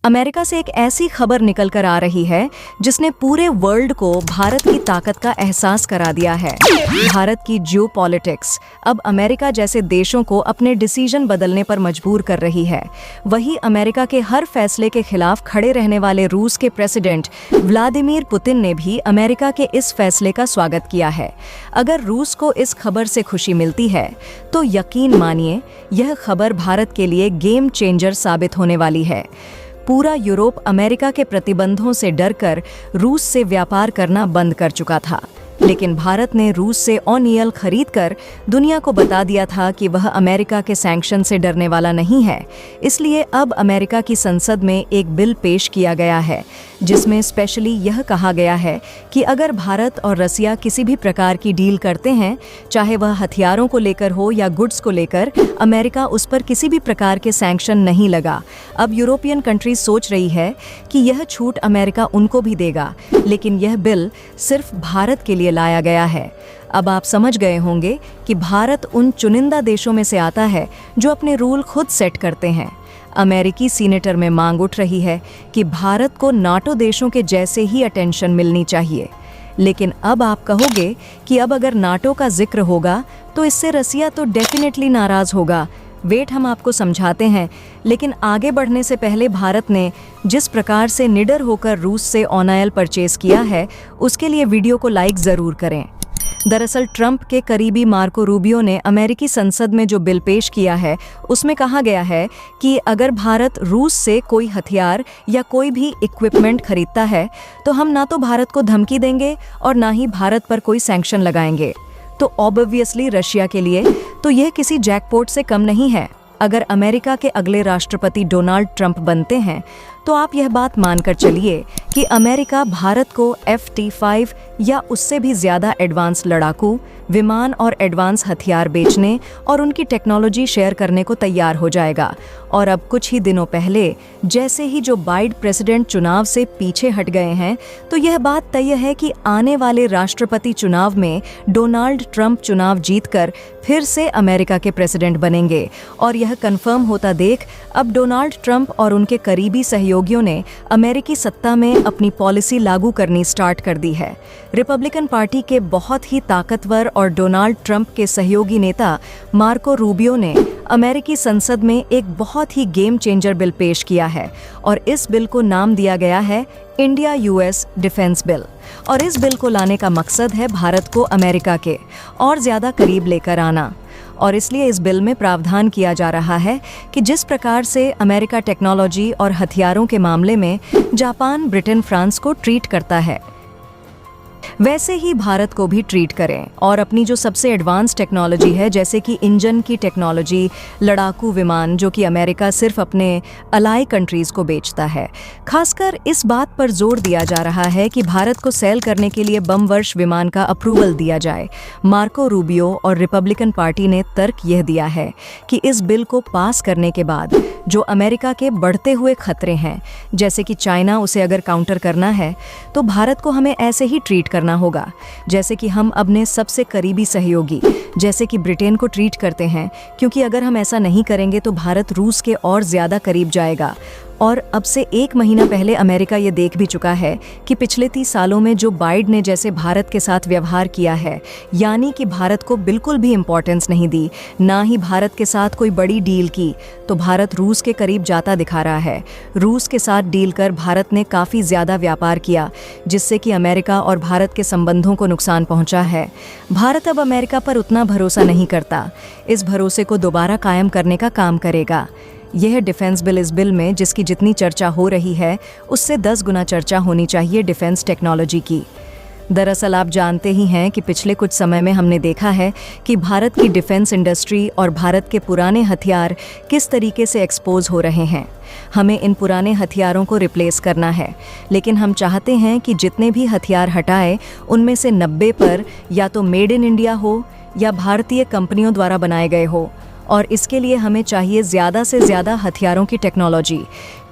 America से एक ऐसी खबर निकल कर आ रही है जिसने पूरे वर्ल्ड को भारत की ताकत का एहसास करा दिया है। भारत की जियोपॉलिटिक्स अब अमेरिका जैसे देशों को अपने डिसीजन बदलने पर मजबूर कर रही है। वही अमेरिका के हर फैसले के खिलाफ खड़े रहने वाले रूस के प्रेसिडेंट व्लादिमीर पुतिन ने भी अमेरिका के इस फैसले का स्वागत किया है। अगर रूस को इस खबर से खुशी मिलती है तो यकीन मानिए यह खबर भारत के लिए गेम चेंजर साबित होने वाली है। पूरा यूरोप अमेरिका के प्रतिबंधों से डरकर रूस से व्यापार करना बंद कर चुका था, लेकिन भारत ने रूस से ऑनियल खरीदकर दुनिया को बता दिया था कि वह अमेरिका के सैंक्शन से डरने वाला नहीं है। इसलिए अब अमेरिका की संसद में एक बिल पेश किया गया है जिसमें स्पेशली यह कहा गया है कि अगर भारत और रसिया किसी भी प्रकार की डील करते हैं, चाहे वह हथियारों को लेकर हो या गुड्स को लेकर, अमेरिका उस पर किसी भी प्रकार के सैंक्शन नहीं लगा। अब यूरोपियन कंट्रीज सोच रही है कि यह छूट अमेरिका उनको भी देगा, लेकिन यह बिल सिर्फ भारत के लिए लाया गया है। अब आप समझ गए होंगे कि भारत उन चुनिंदा देशों में से आता है जो अपने रूल खुद सेट करते हैं। अमेरिकी सीनेटर में मांग उठ रही है कि भारत को नाटो देशों के जैसे ही अटेंशन मिलनी चाहिए। लेकिन अब आप कहोगे कि अब अगर नाटो का जिक्र होगा तो इससे रसिया तो डेफिनेटली नाराज होगा। वेट, हम आपको समझाते हैं। लेकिन आगे बढ़ने से पहले भारत ने जिस प्रकार से निडर होकर रूस से ऑनायल परचेज किया है, उसके लिए वीडियो को लाइक ज़रूर करें। दरअसल ट्रंप के करीबी मार्को रूबियो ने अमेरिकी संसद में जो बिल पेश किया है उसमें कहा गया है कि अगर भारत रूस से कोई हथियार या कोई भी इक्विपमेंट खरीदता है तो हम ना तो भारत को धमकी देंगे और ना ही भारत पर कोई सैंक्शन लगाएंगे। तो ऑब्वियसली रशिया के लिए तो यह किसी जैकपॉट से कम नहीं है। अगर अमेरिका के अगले राष्ट्रपति डोनाल्ड ट्रंप बनते हैं तो आप यह बात मानकर चलिए कि अमेरिका भारत को F-35 या उससे भी ज़्यादा एडवांस लड़ाकू विमान और एडवांस हथियार बेचने और उनकी टेक्नोलॉजी शेयर करने को तैयार हो जाएगा। और अब कुछ ही दिनों पहले जैसे ही जो बाइडेन प्रेसिडेंट चुनाव से पीछे हट गए हैं, तो यह बात तय है कि आने वाले राष्ट्रपति चुनाव में डोनाल्ड ट्रंप चुनाव जीतकर फिर से अमेरिका के प्रेसिडेंट बनेंगे। और यह कंफर्म होता देख अब डोनाल्ड ट्रंप और उनके करीबी सहयोगियों ने अमेरिकी सत्ता में अपनी पॉलिसी लागू करनी स्टार्ट कर दी है। रिपब्लिकन पार्टी के बहुत ही ताकतवर और डोनाल्ड ट्रंप के सहयोगी नेता मार्को रूबियो ने अमेरिकी संसद में एक बहुत ही गेम चेंजर बिल पेश किया है और इस बिल को नाम दिया गया है इंडिया यूएस डिफेंस बिल। और इस बिल को लाने का मकसद है भारत को अमेरिका के और ज़्यादा करीब लेकर आना। और इसलिए इस बिल में प्रावधान किया जा रहा है कि जिस प्रकार से अमेरिका टेक्नोलॉजी और हथियारों के मामले में जापान, ब्रिटेन, फ्रांस को ट्रीट करता है, वैसे ही भारत को भी ट्रीट करें और अपनी जो सबसे एडवांस टेक्नोलॉजी है, जैसे कि इंजन की टेक्नोलॉजी, लड़ाकू विमान, जो कि अमेरिका सिर्फ अपने अलाई कंट्रीज़ को बेचता है। खासकर इस बात पर जोर दिया जा रहा है कि भारत को सेल करने के लिए बम वर्ष विमान का अप्रूवल दिया जाए। मार्को रूबियो और रिपब्लिकन पार्टी ने तर्क यह दिया है कि इस बिल को पास करने के बाद जो अमेरिका के बढ़ते हुए खतरे हैं, जैसे कि चाइना, उसे अगर काउंटर करना है तो भारत को हमें ऐसे ही ट्रीट करना होगा जैसे कि हम अपने सबसे करीबी सहयोगी जैसे कि ब्रिटेन को ट्रीट करते हैं, क्योंकि अगर हम ऐसा नहीं करेंगे तो भारत रूस के और ज़्यादा करीब जाएगा। और अब से 1 महीना पहले अमेरिका ये देख भी चुका है कि पिछले 30 सालों में जो बाइडेन ने जैसे भारत के साथ व्यवहार किया है, यानी कि भारत को बिल्कुल भी इम्पोर्टेंस नहीं दी, ना ही भारत के साथ कोई बड़ी डील की, तो भारत रूस के करीब जाता दिखा रहा है। रूस के साथ डील कर भारत ने काफ़ी ज़्यादा व्यापार किया, जिससे कि अमेरिका और भारत के संबंधों को नुकसान पहुँचा है। भारत अब अमेरिका पर उतना भरोसा नहीं करता, इस भरोसे को दोबारा कायम करने का काम करेगा। यह डिफेंस बिल, इस बिल में जिसकी जितनी चर्चा हो रही है उससे 10 गुना चर्चा होनी चाहिए डिफेंस टेक्नोलॉजी की। दरअसल आप जानते ही हैं कि पिछले कुछ समय में हमने देखा है कि भारत की डिफेंस इंडस्ट्री और भारत के पुराने हथियार किस तरीके से एक्सपोज हो रहे हैं। हमें इन पुराने हथियारों को रिप्लेस करना है, लेकिन हम चाहते हैं कि जितने भी हथियार हटाए उनमें से 90 पर या तो मेड इन इंडिया हो या भारतीय कंपनियों द्वारा बनाए गए हो। और इसके लिए हमें चाहिए ज़्यादा से ज़्यादा हथियारों की टेक्नोलॉजी,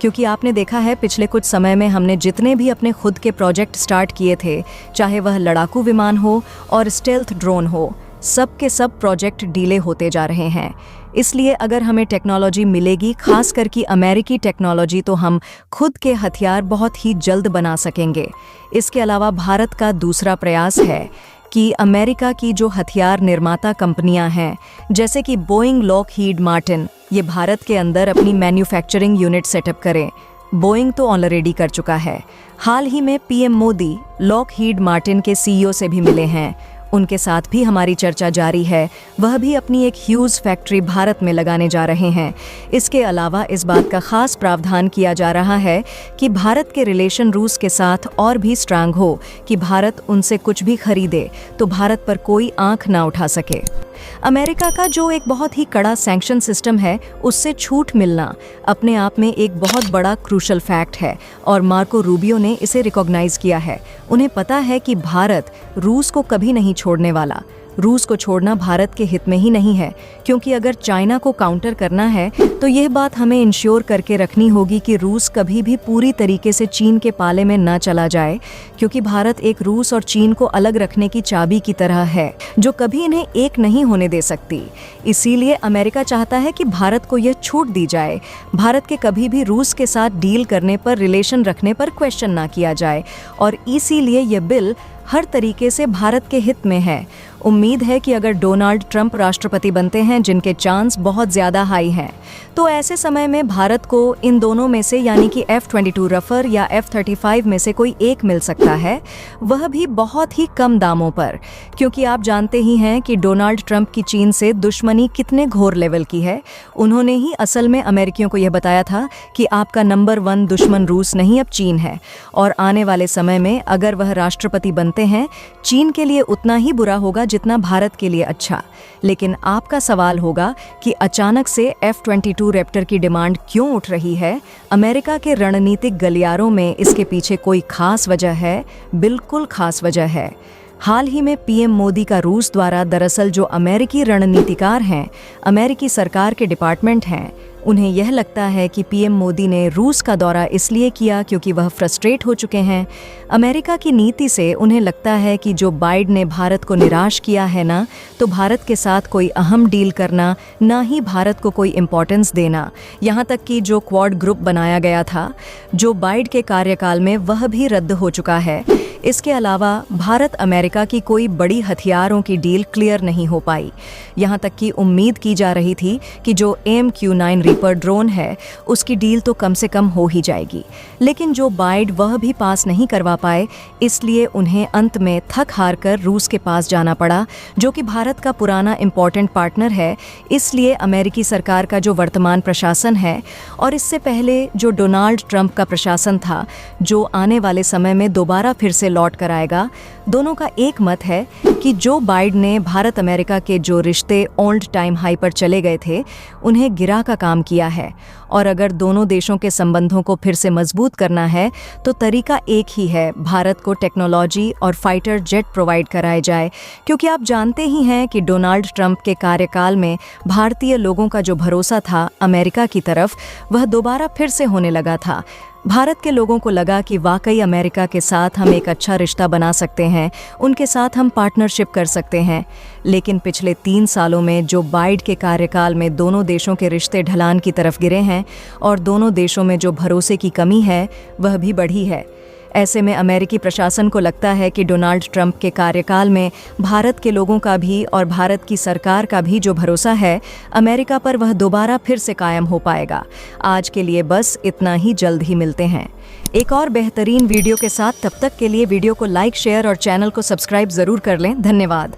क्योंकि आपने देखा है पिछले कुछ समय में हमने जितने भी अपने खुद के प्रोजेक्ट स्टार्ट किए थे, चाहे वह लड़ाकू विमान हो और स्टेल्थ ड्रोन हो, सब के सब प्रोजेक्ट डीले होते जा रहे हैं। इसलिए अगर हमें टेक्नोलॉजी मिलेगी, खास करके अमेरिकी टेक्नोलॉजी, तो हम खुद के हथियार बहुत ही जल्द बना सकेंगे। इसके अलावा भारत का दूसरा प्रयास है कि अमेरिका की जो हथियार निर्माता कंपनियां हैं, जैसे कि बोइंग, लॉकहीड मार्टिन, ये भारत के अंदर अपनी मैन्युफैक्चरिंग यूनिट सेटअप करें। बोइंग तो ऑलरेडी कर चुका है। हाल ही में पीएम मोदी लॉकहीड मार्टिन के सीईओ से भी मिले हैं। उनके साथ भी हमारी चर्चा जारी है। वह भी अपनी एक ह्यूज फैक्ट्री भारत में लगाने जा रहे हैं। इसके अलावा इस बात का खास प्रावधान किया जा रहा है कि भारत के रिलेशन रूस के साथ और भी स्ट्रांग हो, कि भारत उनसे कुछ भी खरीदे तो भारत पर कोई आंख ना उठा सके। अमेरिका का जो एक बहुत ही कड़ा सैंक्शन सिस्टम है, उससे छूट मिलना अपने आप में एक बहुत बड़ा क्रूशल फैक्ट है, और मार्को रूबियो ने इसे रिकॉग्नाइज किया है। उन्हें पता है कि भारत रूस को कभी नहीं छोड़ने वाला। रूस को छोड़ना भारत के हित में ही नहीं है, क्योंकि अगर चाइना को काउंटर करना है तो यह बात हमें इंश्योर करके रखनी होगी कि रूस कभी भी पूरी तरीके से चीन के पाले में न चला जाए, क्योंकि भारत एक रूस और चीन को अलग रखने की चाबी की तरह है, जो कभी इन्हें एक नहीं होने दे सकती। इसीलिए अमेरिका चाहता है कि भारत को यह छूट दी जाए, भारत के कभी भी रूस के साथ डील करने पर, रिलेशन रखने पर क्वेश्चन ना किया जाए, और इसीलिए यह बिल हर तरीके से भारत के हित में है। उम्मीद है कि अगर डोनाल्ड ट्रंप राष्ट्रपति बनते हैं, जिनके चांस बहुत ज़्यादा हाई हैं, तो ऐसे समय में भारत को इन दोनों में से, यानी कि F-22 रफर या F-35 में से कोई एक मिल सकता है, वह भी बहुत ही कम दामों पर, क्योंकि आप जानते ही हैं कि डोनाल्ड ट्रंप की चीन से दुश्मनी कितने घोर लेवल की है। उन्होंने ही असल में अमेरिकियों को यह बताया था कि आपका नंबर 1 दुश्मन रूस नहीं, अब चीन है, और आने वाले समय में अगर वह राष्ट्रपति बनते हैं, चीन के लिए उतना ही बुरा होगा जितना भारत के लिए अच्छा। लेकिन आपका सवाल होगा कि अचानक से F-22 रैप्टर की डिमांड क्यों उठ रही है? अमेरिका के रणनीतिक गलियारों में इसके पीछे कोई खास वजह है? बिल्कुल खास वजह है। हाल ही में पीएम मोदी का रूस द्वारा, दरअसल जो अमेरिकी रणनीतिकार हैं, अमेरिकी सरकार के डिपार्टमेंट हैं, उन्हें यह लगता है कि पीएम मोदी ने रूस का दौरा इसलिए किया क्योंकि वह फ्रस्ट्रेट हो चुके हैं। अमेरिका की नीति से उन्हें लगता है कि जो बाइडेन ने भारत को निराश किया है ना, तो भारत के साथ कोई अहम डील करना, ना ही भारत को कोई इम्पोर्टेंस देना, यहाँ तक कि जो क्वाड ग्रुप बनाया गया था जो बाइडेन के कार्यकाल में, वह भी रद्द हो चुका है। इसके अलावा भारत अमेरिका की कोई बड़ी हथियारों की डील क्लियर नहीं हो पाई। यहाँ तक कि उम्मीद की जा रही थी कि जो AMQ-9 रीपर ड्रोन है, उसकी डील तो कम से कम हो ही जाएगी, लेकिन जो बाइडेन वह भी पास नहीं करवा पाए, इसलिए उन्हें अंत में थक हार कर रूस के पास जाना पड़ा, जो कि भारत का पुराना इम्पोर्टेंट पार्टनर है। इसलिए अमेरिकी सरकार का जो वर्तमान प्रशासन है, और इससे पहले जो डोनाल्ड ट्रंप का प्रशासन था, जो आने वाले समय में दोबारा फिर से लौट कर आएगा, दोनों का एक मत है कि जो बाइडेन ने भारत अमेरिका के जो रिश्ते ओल्ड टाइम हाई पर चले गए थे, उन्हें गिरा का काम किया है। और अगर दोनों देशों के संबंधों को फिर से मजबूत करना है, तो तरीका एक ही है, भारत को टेक्नोलॉजी और फाइटर जेट प्रोवाइड कराए जाए, क्योंकि आप जानते ही हैं कि डोनाल्ड ट्रंप के कार्यकाल में भारतीय लोगों का जो भरोसा था अमेरिका की तरफ, वह दोबारा फिर से होने लगा था। भारत के लोगों को लगा कि वाकई अमेरिका के साथ हम एक अच्छा रिश्ता बना सकते हैं, उनके साथ हम पार्टनरशिप कर सकते हैं। लेकिन पिछले 3 सालों में जो बाइडेन के कार्यकाल में दोनों देशों के रिश्ते ढलान की तरफ गिरे हैं, और दोनों देशों में जो भरोसे की कमी है, वह भी बढ़ी है। ऐसे में अमेरिकी प्रशासन को लगता है कि डोनाल्ड ट्रंप के कार्यकाल में भारत के लोगों का भी और भारत की सरकार का भी जो भरोसा है अमेरिका पर, वह दोबारा फिर से कायम हो पाएगा। आज के लिए बस इतना ही, जल्द ही मिलते हैं एक और बेहतरीन वीडियो के साथ। तब तक के लिए वीडियो को लाइक, शेयर और चैनल को सब्सक्राइब ज़रूर कर लें। धन्यवाद।